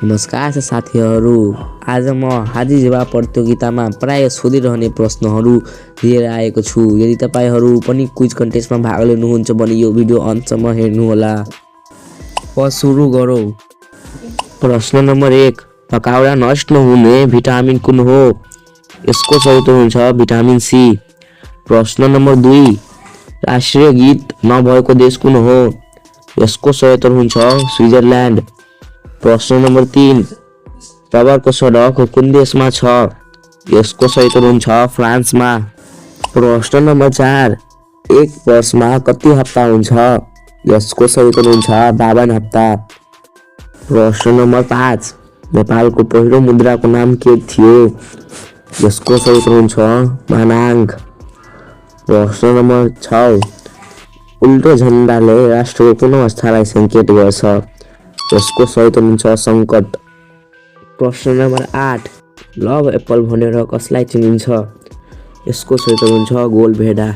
नमस्कार साथीहरू, आज म हाजिर जवाब प्रतियोगितामा प्राय सोधिरहने प्रश्नहरू लिएर आएको छु। यदि तपाईहरू पनि क्विज कन्टेस्टमा भाग लिनुहुन्छ भने यो भिडियो अन्तसम्म हेर्नुहोला। सुरु गरौँ। प्रश्न नम्बर 1, पकौडा नष्ट नहुने भिटामिन कुन हो? यसको सही उत्तर हुन्छ भिटामिन सी। प्रश्न नम्बर 2, राष्ट्रिय गीत नभएको देश कुन हो? यसको सही उत्तर हुन्छ स्विजरल्यान्ड। प्रश्न नम्बर 3, रबरको सडक कुन देशमा छ? यसको सही उत्तर हुन्छ फ्रान्समा। प्रश्न नम्बर 4, एक वर्षमा कति हप्ता हुन्छ? यसको सही उत्तर हुन्छ 52 हप्ता। प्रश्न नम्बर 5, नेपालको पहिलो मुद्राको नाम के थियो? यसको सही उत्तर हुन्छ मानाङ्ग। प्रश्न नम्बर 6, उल्टो झन्डाले राष्ट्रको कुन अवस्थालाई सङ्केत गर्छ? यसको सही उत्तर हुन्छ सङ्कट। प्रश्न नम्बर 8, लभ एप्पल भनेर कसलाई चिनिन्छ? यसको सही उत्तर हुन्छ गोलभेडा।